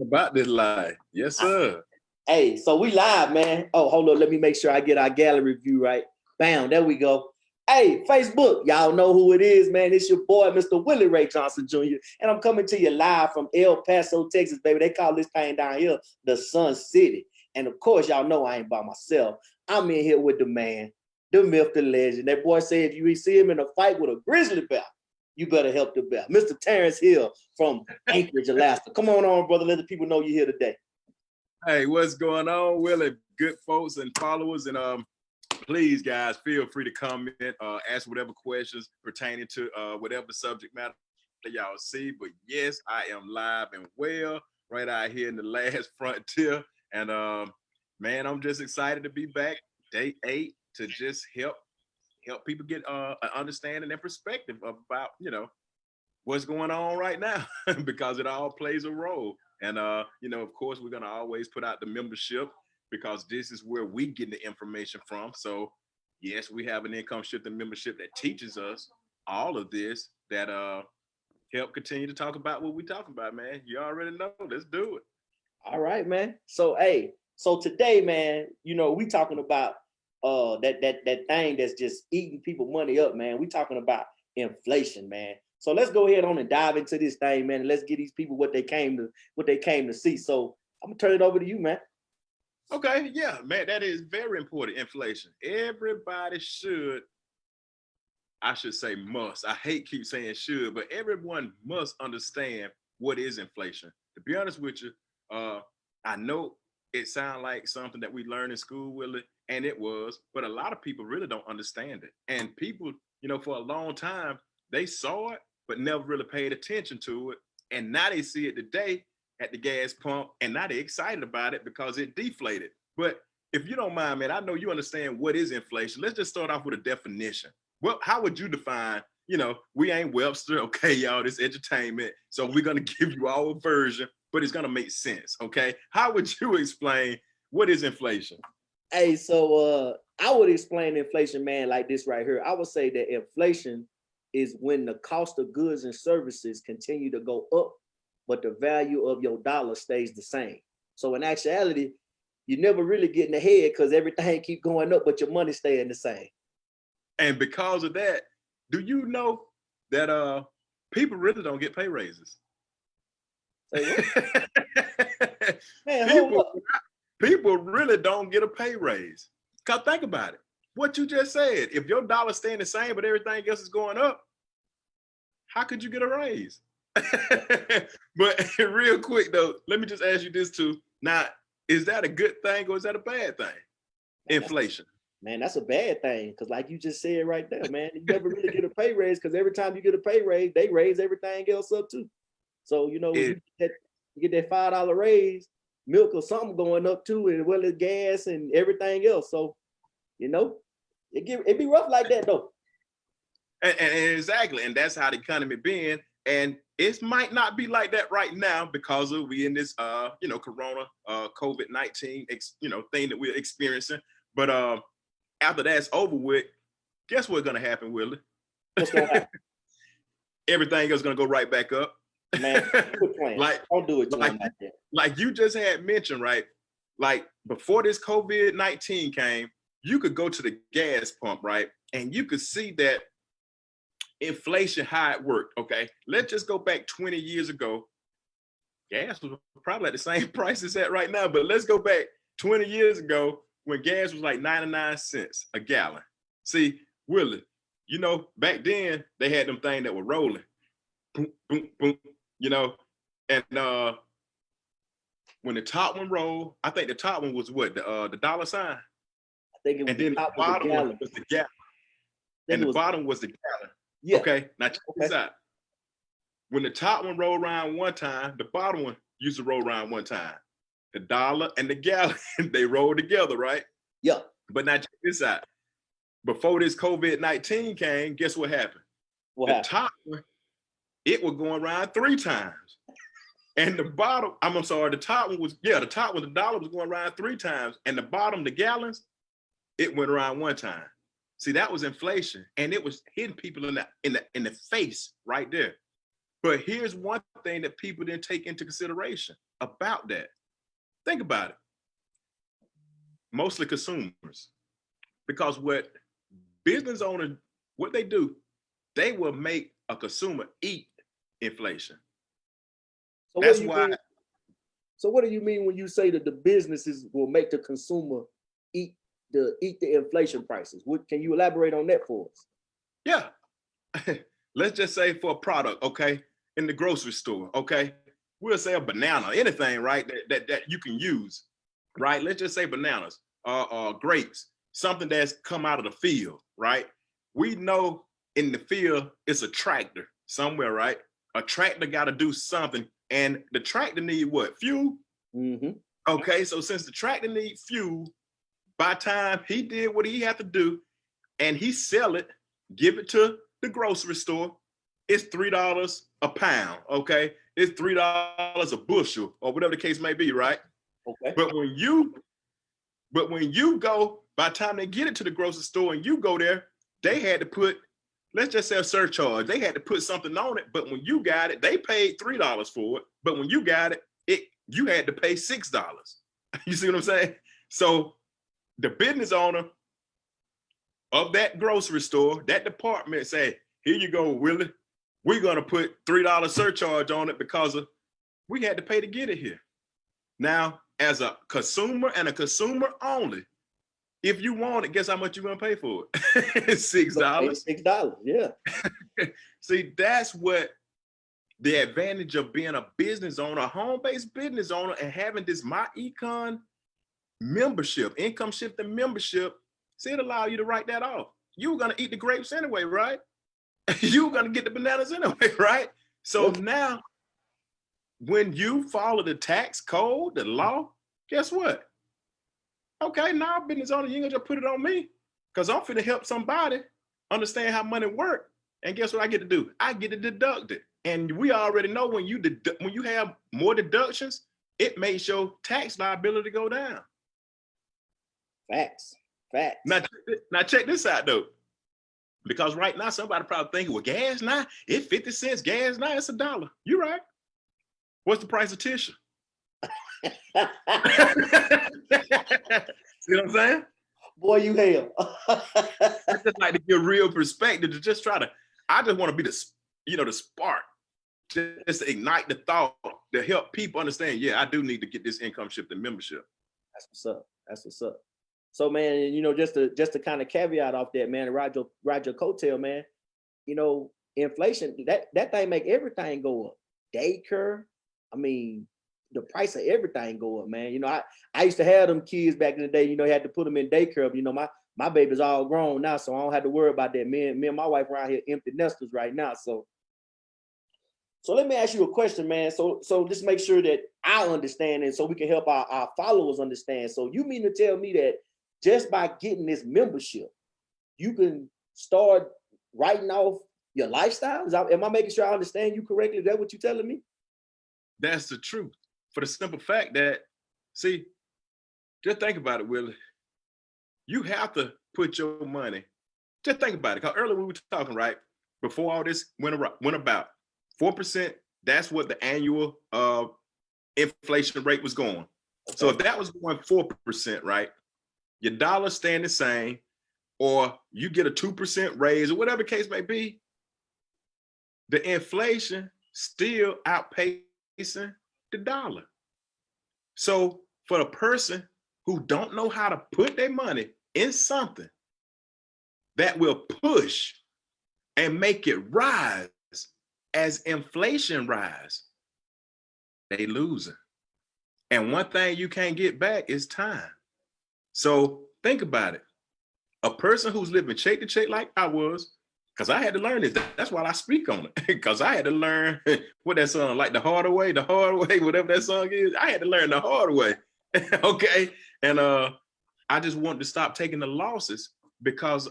about this live. Yes, sir. Hey, so we live, man. Oh, hold on. Let me make sure I get our gallery view right. Bam, there we go. Hey, Facebook, y'all know who it is, man. It's your boy, Mr. Willie Ray Johnson Jr., and I'm coming to you live from El Paso, Texas, baby. They call this thing down here the Sun City. And of course, y'all know I ain't by myself. I'm in here with the man, the myth, the legend. That boy said if you see him in a fight with a grizzly bear, you better help the bear. Mr. Terrence Hill from Anchorage, Alaska. Come on, brother. Let the people know you're here today. Hey, what's going on, Willie? Good folks and followers, and please, guys, feel free to comment, ask whatever questions pertaining to whatever subject matter that y'all see. But yes, I am live and well right out here in the last frontier, and man, I'm just excited to be back, day 8, to just help people get an understanding and perspective about what's going on right now because it all plays a role. And of course, we're gonna always put out the membership because this is where we get the information from. So yes, we have an income shifting membership that teaches us all of this that help continue to talk about what we talking about, man. You already know. Let's do it. All right, man. So so today, man, we talking about that thing that's just eating people money up, man. We talking about inflation, man. So let's go ahead on and dive into this thing, man, and let's give these people what they came to see. So I'm gonna turn it over to you, man. Okay, yeah, man, that is very important. Inflation. Everybody should, I should say must. I hate keep saying should, but everyone must understand what is inflation. To be honest with you, I know it sounds like something that we learned in school, Willie, and it was, but a lot of people really don't understand it. And people, for a long time, they saw it, but never really paid attention to it. And now they see it today at the gas pump, and now they're excited about it because it deflated. But if you don't mind, man, I know you understand what is inflation. Let's just start off with a definition. Well, how would you define, we ain't Webster, okay, y'all, this entertainment. So we're gonna give you our version, but it's gonna make sense, okay? How would you explain what is inflation? Hey, so I would explain inflation, man, like this right here. I would say that inflation is when the cost of goods and services continue to go up, but the value of your dollar stays the same. So in actuality, you never really get ahead because everything keep going up, but your money staying the same. And because of that, do you know that people really don't get pay raises? Say what? Man, people really don't get a pay raise. Because think about it. What you just said, if your dollar staying the same, but everything else is going up, how could you get a raise? But real quick though, let me just ask you this too. Now, is that a good thing or is that a bad thing? Inflation. Man, that's a bad thing. Cause like you just said right there, man, you never really get a pay raise because every time you get a pay raise, they raise everything else up too. So, you get that $5 raise, milk or something going up too, as well as gas and everything else. So, it be rough like that though. And exactly, and that's how the economy been. And it might not be like that right now because we in this corona COVID-19 thing that we're experiencing. But after that's over with, guess what's gonna happen, Willie? What's gonna happen? Everything is gonna go right back up. Man, quit playing. Don't do it like you just had mentioned, right? Like before this COVID-19 came, you could go to the gas pump, right? And you could see that inflation, how it worked, okay? Let's just go back 20 years ago. Gas was probably at the same price it's at right now, but let's go back 20 years ago when gas was like 99 cents a gallon. See, Willie, back then they had them things that were rolling. Boom, boom, boom, and when the top one rolled, I think the top one was what, the dollar sign? I think it was, and then the bottom one was the gallon. And the bottom was the gallon. Yeah. Okay, now check this out. When the top one rolled around one time, the bottom one used to roll around one time. The dollar and the gallon, they rolled together, right? Yeah. But now check this out. Before this COVID-19 came, guess what happened? The top one, it was going around 3 times. And the bottom, the top one was, the dollar was going around 3 times. And the bottom, the gallons, it went around 1 time. See, that was inflation, and it was hitting people in the face right there. But here's one thing that people didn't take into consideration about that. Think about it. Mostly consumers. Because what business owners, what they do, they will make a consumer eat inflation. So That's why. So what do you mean when you say that the businesses will make the consumer eat the inflation prices? What can you elaborate on that for us? Yeah. Let's just say for a product, okay, in the grocery store, okay, we'll say a banana, anything, right, that you can use, right? Let's just say bananas, grapes, something that's come out of the field, right? We know in the field it's a tractor somewhere, right? A tractor got to do something, and the tractor need what? Fuel. Mm-hmm. Okay, so since the tractor need fuel, by the time he did what he had to do, and he sell it, give it to the grocery store, it's $3 a pound, okay? It's $3 a bushel, or whatever the case may be, right? Okay. But when you go, by the time they get it to the grocery store and you go there, they had to put, let's just say a surcharge. They had to put something on it, but when you got it, they paid $3 for it. But when you got it, you had to pay $6. You see what I'm saying? So the business owner of that grocery store, that department say, here you go, Willie. We're gonna put $3 surcharge on it because we had to pay to get it here. Now, as a consumer and a consumer only, if you want it, guess how much you're gonna pay for it? $6. $6, yeah. See, that's what the advantage of being a business owner, a home-based business owner, and having this MyEcon membership, income shifting membership. See, it allow you to write that off. You were gonna eat the grapes anyway, right? You were gonna get the bananas anyway, right? So now, when you follow the tax code, the law, guess what? Okay, now business owner, you ain't gonna just put it on me, because I'm finna help somebody understand how money work. And guess what I get to do? I get to deduct it. And we already know when you have more deductions, it makes your tax liability go down. Facts. Now check this out though. Because right now somebody probably thinking, well, gas now, it's 50 cents. Gas now, it's $1. You're right. What's the price of tissue? See what I'm saying? Boy, you hell. I just like to give real perspective to just try to, I just want to be the spark, just to ignite the thought to help people understand, yeah, I do need to get this income shifting membership. That's what's up. So man, just to kind of caveat off that, man, ride your coattail, man. Inflation, that thing make everything go up. Daycare, I mean, the price of everything go up, man. I used to have them kids back in the day, you had to put them in daycare. My baby's all grown now, so I don't have to worry about that. Me and my wife around here empty nesters right now. So let me ask you a question, man. So just make sure that I understand it so we can help our followers understand. So you mean to tell me that just by getting this membership, you can start writing off your lifestyle? Am I making sure I understand you correctly? Is that what you're telling me? That's the truth. For the simple fact that, see, just think about it, Willie. You have to put your money, just think about it. Because earlier we were talking, right? Before all this went about, 4%, that's what the annual inflation rate was going. Okay. So if that was going 4%, right? Your dollar staying the same, or you get a 2% raise, or whatever the case may be, the inflation still outpacing the dollar. So for the person who don't know how to put their money in something that will push and make it rise as inflation rise, they losing. And one thing you can't get back is time. So think about it. A person who's living check to check like I was, because I had to learn this. That's why I speak on it. Because I had to learn what that song, like the hard way, whatever that song is. I had to learn the hard way. Okay. And I just wanted to stop taking the losses because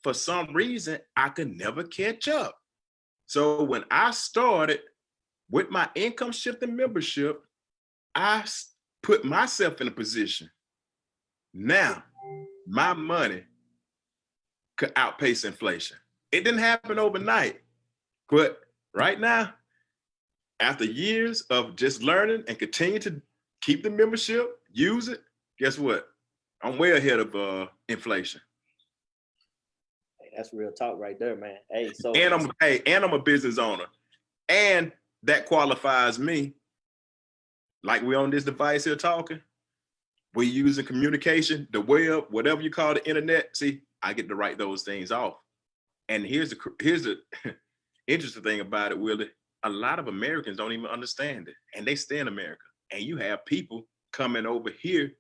for some reason I could never catch up. So when I started with my income shifting membership, I put myself in a position. Now my money could outpace inflation. It didn't happen overnight, but right now after years of just learning and continue to keep the membership, use it, guess what? I'm way ahead of inflation. Hey, that's real talk right there, man. Hey, so And I'm a business owner. And that qualifies me. Like we on this device here talking, we using communication, the web, whatever you call the internet. See, I get to write those things off. And here's the interesting thing about it, Willie. A lot of Americans don't even understand it, and they stay in America. And you have people coming over here,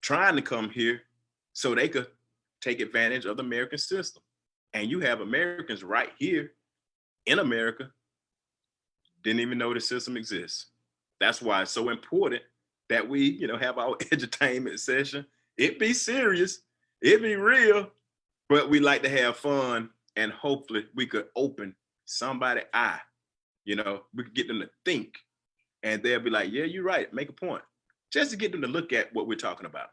trying to come here so they could take advantage of the American system. And you have Americans right here in America didn't even know the system exists. That's why it's so important that we, have our entertainment session. It be serious, it be real, but we like to have fun, and hopefully we could open somebody's eye. We could get them to think, and they'll be like, yeah, you're right, make a point. Just to get them to look at what we're talking about.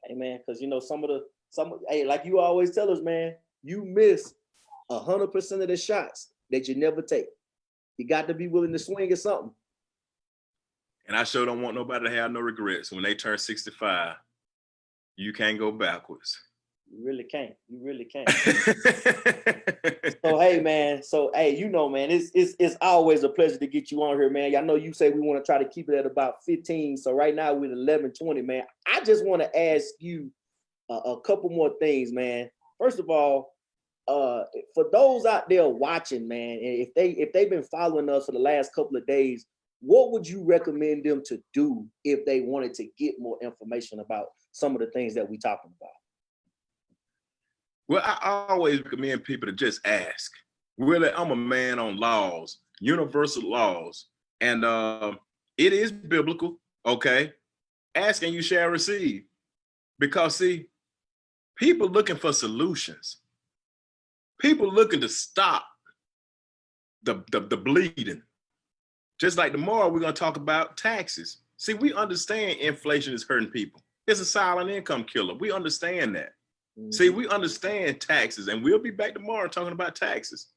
Hey man, because hey, like you always tell us, man, you miss 100% of the shots that you never take. You got to be willing to swing at something. And I sure don't want nobody to have no regrets. When they turn 65, you can't go backwards. You really can't. You really can't. So hey, man. Man, it's always a pleasure to get you on here, man. I know you say we want to try to keep it at about 15. So right now we're at 11:20, man. I just want to ask you a couple more things, man. First of all, for those out there watching, man, and if they've been following us for the last couple of days, what would you recommend them to do if they wanted to get more information about some of the things that we're talking about? Well, I always recommend people to just ask. Really, I'm a man on laws, universal laws, and it is biblical, okay? Ask and you shall receive. Because see, people looking for solutions. People looking to stop the bleeding. Just like tomorrow, we're going to talk about taxes. See, we understand inflation is hurting people. It's a silent income killer. We understand that. Mm-hmm. See, we understand taxes, and we'll be back tomorrow talking about taxes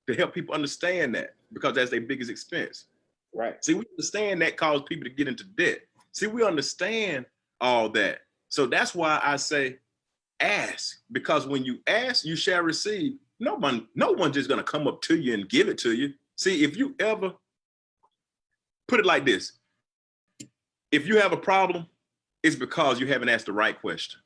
to help people understand that, because that's their biggest expense. Right. See, we understand that causes people to get into debt. See, we understand all that. So that's why I say ask, because when you ask, you shall receive. No one's just going to come up to you and give it to you. See, if you ever put it like this, if you have a problem, it's because you haven't asked the right question.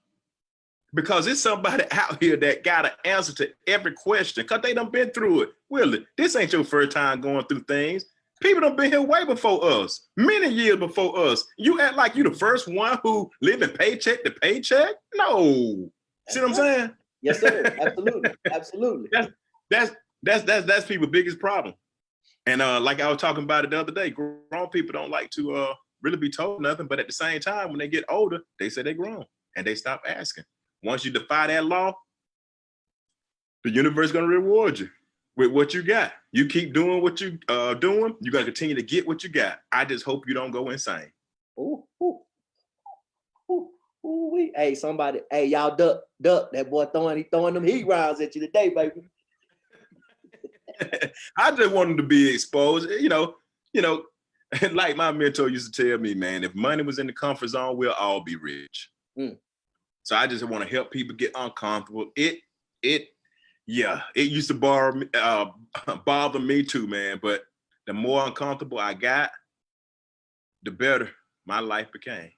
Because it's somebody out here that got an answer to every question, because they done been through it. Willie, this ain't your first time going through things. People done been here way before us, many years before us. You act like you the first one who living paycheck to paycheck? No. See what I'm saying? Yes, sir. Absolutely. Absolutely. That's people's biggest problem. And like I was talking about it the other day, grown people don't like to really be told nothing. But at the same time, when they get older, they say they're grown and they stop asking. Once you defy that law, the universe is going to reward you with what you got. You keep doing what you doing, you're going to continue to get what you got. I just hope you don't go insane. Ooh. Hey, somebody, y'all duck. That boy throwing them heat rounds at you today, baby. I just want them to be exposed. Like my mentor used to tell me, man, if money was in the comfort zone, we'll all be rich. So I just want to help people get uncomfortable. It used to bother me too, man. But the more uncomfortable I got, the better my life became.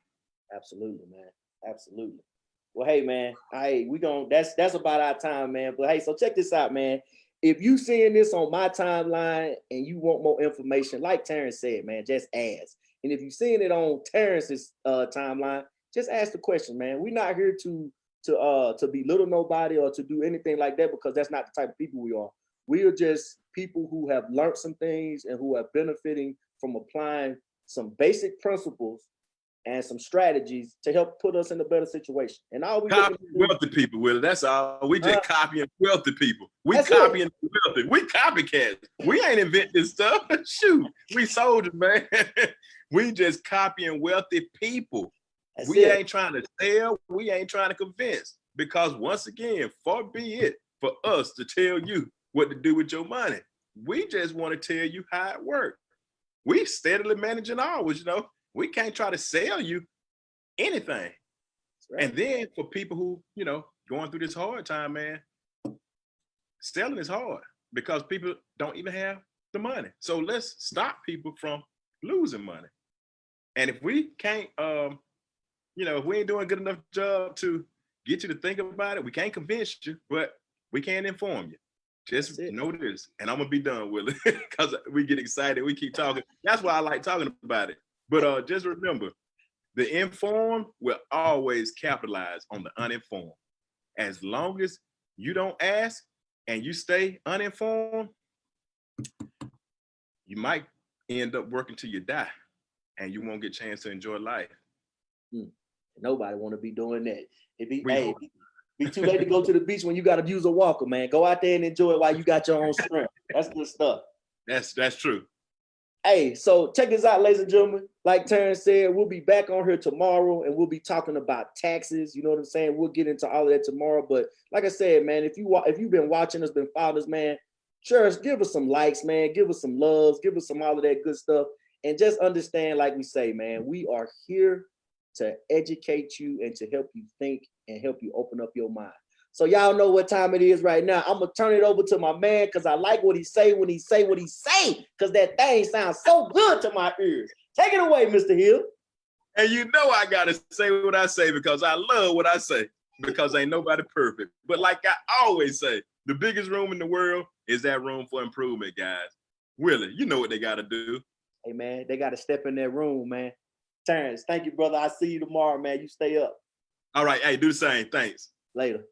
Absolutely, man. Absolutely. Well, hey, man. That's about our time, man. But hey, so check this out, man. If you seeing this on my timeline and you want more information, like Terrence said, man, just ask. And if you're seeing it on Terrence's timeline, just ask the question, man. We're not here to belittle nobody or to do anything like that, because that's not the type of people we are. We are just people who have learned some things and who are benefiting from applying some basic principles and some strategies to help put us in a better situation. And all we copying wealthy people, Willie. That's all. We just copying wealthy people. We copying wealthy. We copycats. We ain't invent this stuff. Shoot, we soldiers, man. We just copying wealthy people. We ain't trying to sell. We ain't trying to convince. Because once again, far be it for us to tell you what to do with your money. We just want to tell you how it works. We steadily managing ours, We can't try to sell you anything. Right. And then for people who, going through this hard time, man, selling is hard because people don't even have the money. So let's stop people from losing money. And if we can't, if we ain't doing a good enough job to get you to think about it, we can't convince you, but we can inform you. Just know this, and I'm gonna be done with it because we get excited. We keep talking. That's why I like talking about it. But just remember, the informed will always capitalize on the uninformed. As long as you don't ask and you stay uninformed, you might end up working till you die, and you won't get a chance to enjoy life. Nobody want to be doing that. Be too late to go to the beach when you got to use a walker, man. Go out there and enjoy it while you got your own strength. That's good stuff. That's true. Hey, so check this out, ladies and gentlemen. Like Terrence said, we'll be back on here tomorrow and we'll be talking about taxes. You know what I'm saying? We'll get into all of that tomorrow. But like I said, man, if you've been watching us, been following us, man, sure, give us some likes, man. Give us some loves. Give us some all of that good stuff. And just understand, like we say, man, we are here to educate you and to help you think and help you open up your mind. So y'all know what time it is right now. I'm gonna turn it over to my man because I like what he say when he say what he say, because that thing sounds so good to my ears. Take it away, Mr. Hill. And I gotta say what I say because I love what I say, because ain't nobody perfect. But like I always say, the biggest room in the world is that room for improvement, guys. Willie, you know what they gotta do. Hey man, they gotta step in that room, man. Terrence, thank you, brother. I'll see you tomorrow, man. You stay up. All right. Hey, do the same. Thanks. Later.